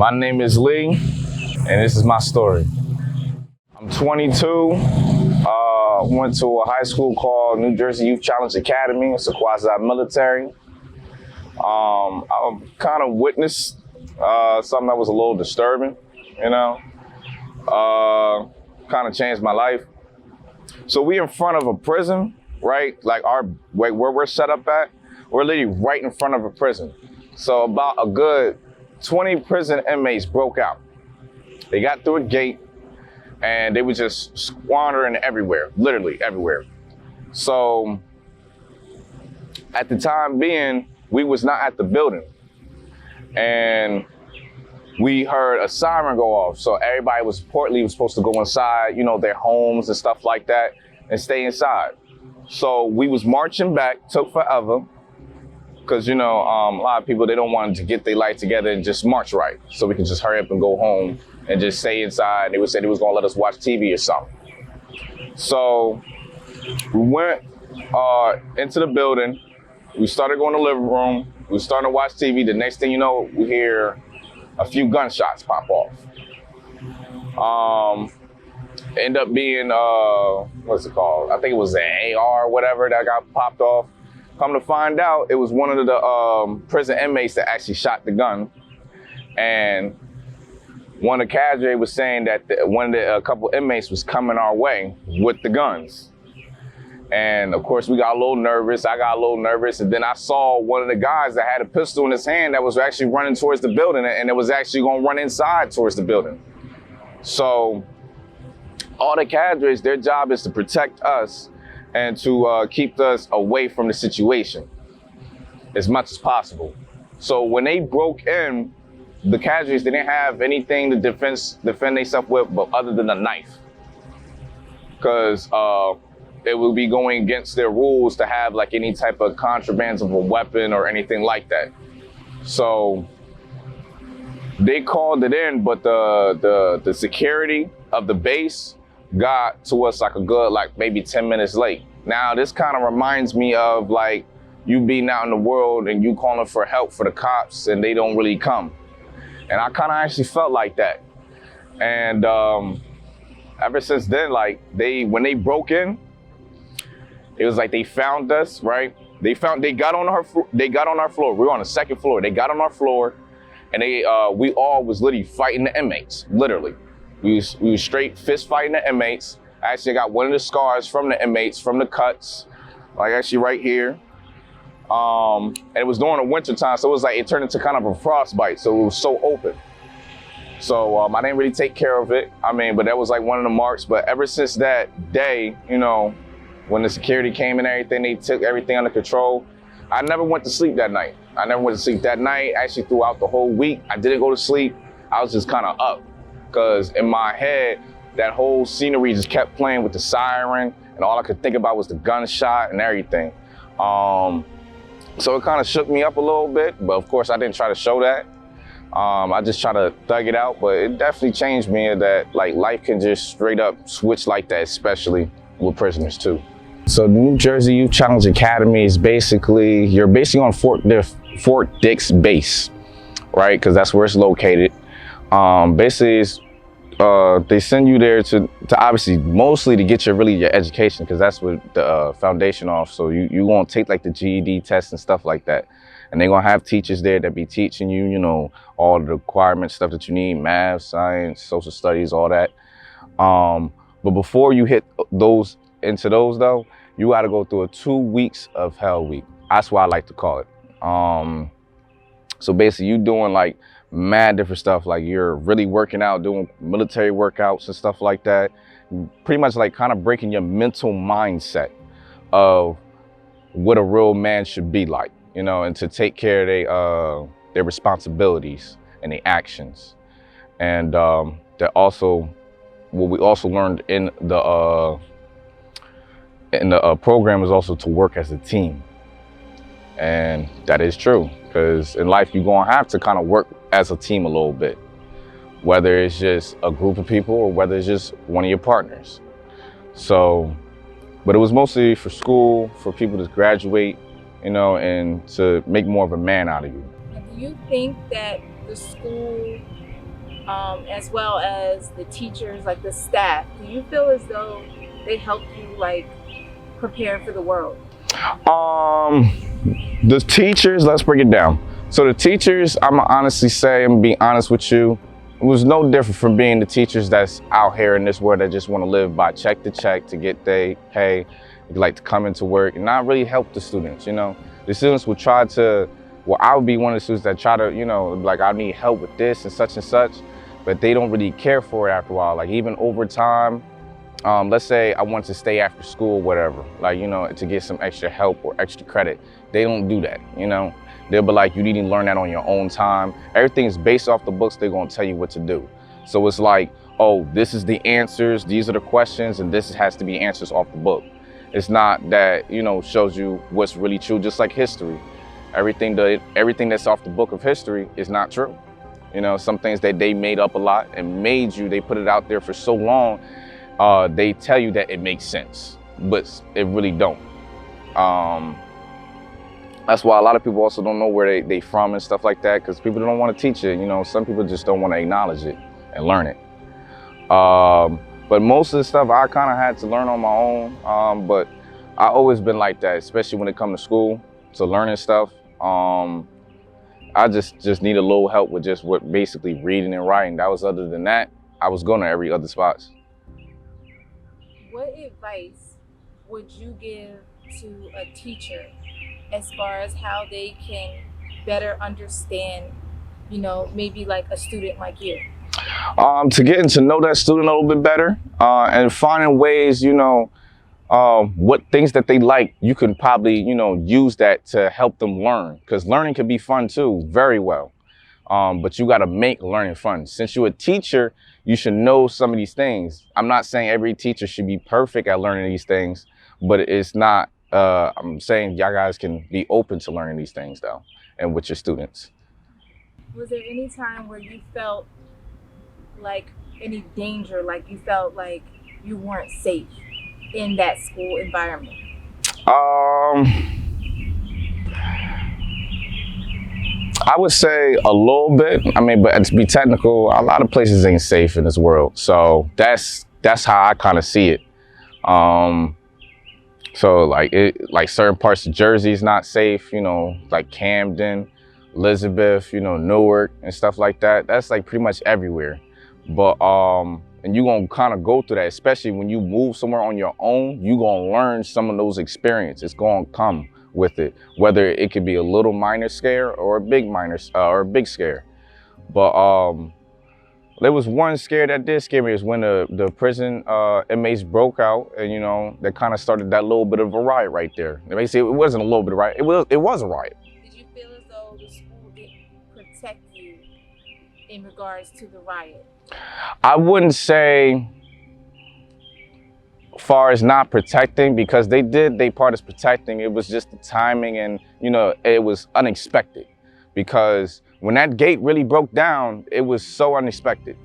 My name is Lee, and this is my story. I'm 22. Went to a high school called New Jersey Youth Challenge Academy. It's a quasi-military. I kind of witnessed something that was a little disturbing, kind of changed my life. So we in front of a prison, right? Like where we're set up at, we're literally right in front of a prison. So about a good 20 prison inmates broke out. They got through a gate and they were just squandering everywhere, literally everywhere. So at the time being, we was not at the building and we heard a siren go off. So everybody was supposed to go inside, their homes and stuff like that and stay inside. So we was marching back, took forever. Because, a lot of people, they don't want to get their life together and just march right. So we can just hurry up and go home and just stay inside. They would say they was going to let us watch TV or something. So we went into the building. We started going to the living room. We started to watch TV. The next thing you know, we hear a few gunshots pop off. End up being, what's it called? I think it was an AR or whatever that got popped off. Come to find out, it was one of the prison inmates that actually shot the gun. And one of the cadre was saying that a couple inmates was coming our way with the guns. And of course, we got a little nervous. I got a little nervous. And then I saw one of the guys that had a pistol in his hand that was actually running towards the building, and it was actually going to run inside towards the building. So all the cadres, their job is to protect us and to keep us away from the situation as much as possible. So when they broke in, the cadres, they didn't have anything to defend themselves with but other than a knife. Because it would be going against their rules to have like any type of contraband of a weapon or anything like that. So they called it in, but the security of the base got to us like a good, maybe 10 minutes late. Now, this kind of reminds me of like you being out in the world and you calling for help for the cops and they don't really come. And I kind of actually felt like that. And ever since then, when they broke in, it was like they found us, right? They got on our floor. We were on the second floor. They got on our floor and we all was literally fighting the inmates, literally. We was straight fist fighting the inmates. I actually got one of the scars from the inmates, from the cuts, like actually right here. And it was during the winter time, so it was like it turned into kind of a frostbite, so it was so open. So I didn't really take care of it. But that was like one of the marks. But ever since that day, when the security came and everything, they took everything under control. I never went to sleep that night. Actually, throughout the whole week, I didn't go to sleep. I was just kind of up. Because in my head, that whole scenery just kept playing with the siren, and all I could think about was the gunshot and everything. So it kind of shook me up a little bit, but of course I didn't try to show that. I just tried to thug it out, but it definitely changed me that life can just straight up switch like that, especially with prisoners too. So the New Jersey Youth Challenge Academy is you're basically on Fort Dix base, right? Because that's where it's located. Basically, they send you there to obviously mostly to get your education, because that's what the foundation off. So you gonna take like the GED test and stuff like that, and they're gonna have teachers there that be teaching you, all the requirements, stuff that you need, math, science, social studies, all that. But before you hit those though, you got to go through a 2 weeks of hell week. That's what I like to call it. So basically, you doing like mad different stuff, like you're really working out, doing military workouts and stuff like that, pretty much like kind of breaking your mental mindset of what a real man should be like, and to take care of their responsibilities and their actions. And that also, what we also learned in the program is also to work as a team. And that is true, because in life you're gonna have to kind of work as a team a little bit, whether it's just a group of people or whether it's just one of your partners. So, but it was mostly for school, for people to graduate, and to make more of a man out of you. Do you think that the school as well as the teachers, like the staff, do you feel as though they helped you like prepare for the world? Um, the teachers, let's break it down. So the teachers, I'm gonna honestly say and be honest with you, it was no different from being the teachers that's out here in this world that just want to live by check to check to get their pay, like to come into work and not really help the students. The students would try to, well, I would be one of the students that try to, like I need help with this and such, but they don't really care for it after a while. Like even over time, let's say I want to stay after school, whatever, like, to get some extra help or extra credit. They don't do that, They'll be like, you need to learn that on your own time. Everything is based off the books. They're gonna tell you what to do. So it's like, oh, this is the answers, these are the questions, and this has to be answers off the book. It's not that, shows you what's really true, just like history. Everything that's off the book of history is not true. Some things that they made up a lot and they put it out there for so long, they tell you that it makes sense, but it really don't. That's why a lot of people also don't know where they from and stuff like that, because people don't want to teach it. Some people just don't want to acknowledge it and learn it. But most of the stuff I kind of had to learn on my own. But I always been like that, especially when it comes to school, to learning stuff. I just need a little help with just basically reading and writing. Other than that, I was going to every other spots. What advice would you give to a teacher as far as how they can better understand, maybe like a student like you? To getting to know that student a little bit better, and finding ways, what things that they like, you can probably, use that to help them learn, because learning can be fun too, very well. But you got to make learning fun. Since you're a teacher, you should know some of these things. I'm not saying every teacher should be perfect at learning these things, but it's not, I'm saying y'all guys can be open to learning these things though, and with your students. Was there any time where you felt like any danger, like you felt like you weren't safe in that school environment? I would say a little bit. I mean, but to be technical, a lot of places ain't safe in this world. So that's how I kind of see it. So like certain parts of Jersey is not safe, like Camden, Elizabeth, Newark and stuff like that. That's like pretty much everywhere. But and you're gonna kind of go through that, especially when you move somewhere on your own. You're gonna learn some of those experiences. It's gonna come with it, whether it could be a little minor scare or a big scare. But there was one scare that did scare me, is when the prison inmates broke out, and that kind of started that little bit of a riot right there. They say it wasn't a little bit of a riot, it was a riot. Did you feel as though the school didn't protect you in regards to the riot? I wouldn't say far as not protecting, because they did their part as protecting. It was just the timing, and it was unexpected, because when that gate really broke down, it was so unexpected.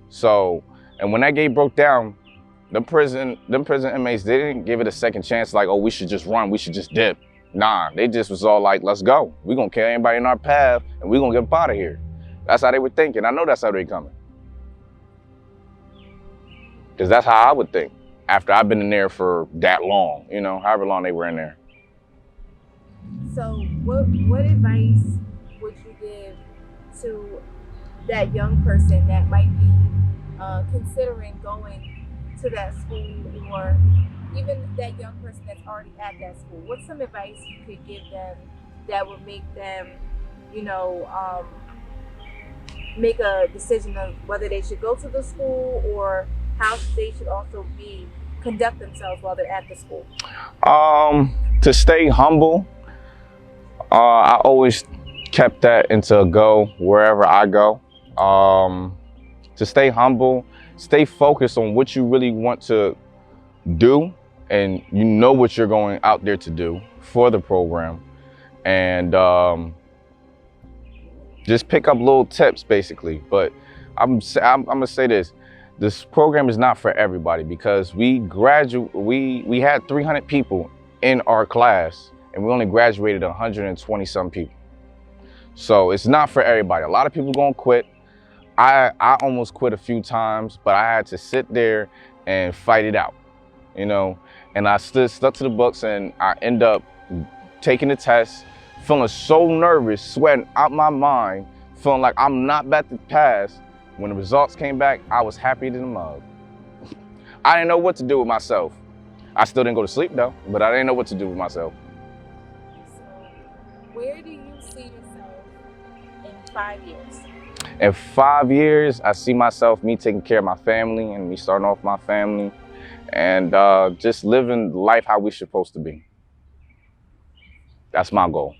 So, and when that gate broke down, them prison inmates, they didn't give it a second chance, like, oh, we should just run, we should just dip. Nah, they just was all like, let's go. We're gonna kill anybody in our path, and we're gonna get up out of here. That's how they were thinking. I know that's how they coming. Because that's how I would think, after I've been in there for that long, however long they were in there. So what advice would you give to that young person that might be considering going to that school, or even that young person that's already at that school? What's some advice you could give them that would make them, make a decision of whether they should go to the school, or how they should also conduct themselves while they're at the school? To stay humble. I always kept that into a go wherever I go. To stay humble, stay focused on what you really want to do, and what you're going out there to do for the program, and just pick up little tips basically. But I'm gonna say this program is not for everybody, because we had 300 people in our class, and we only graduated 120 some people. So it's not for everybody. A lot of people gonna quit. I almost quit a few times, but I had to sit there and fight it out, you know. And I stuck to the books, and I end up taking the test, feeling so nervous, sweating out my mind, feeling like I'm not about to pass. When the results came back, I was happy to the mug. I didn't know what to do with myself. I still didn't go to sleep though, but I didn't know what to do with myself. So, where do you see yourself in 5 years? In 5 years, I see myself, me taking care of my family and me starting off my family and just living life how we're supposed to be. That's my goal.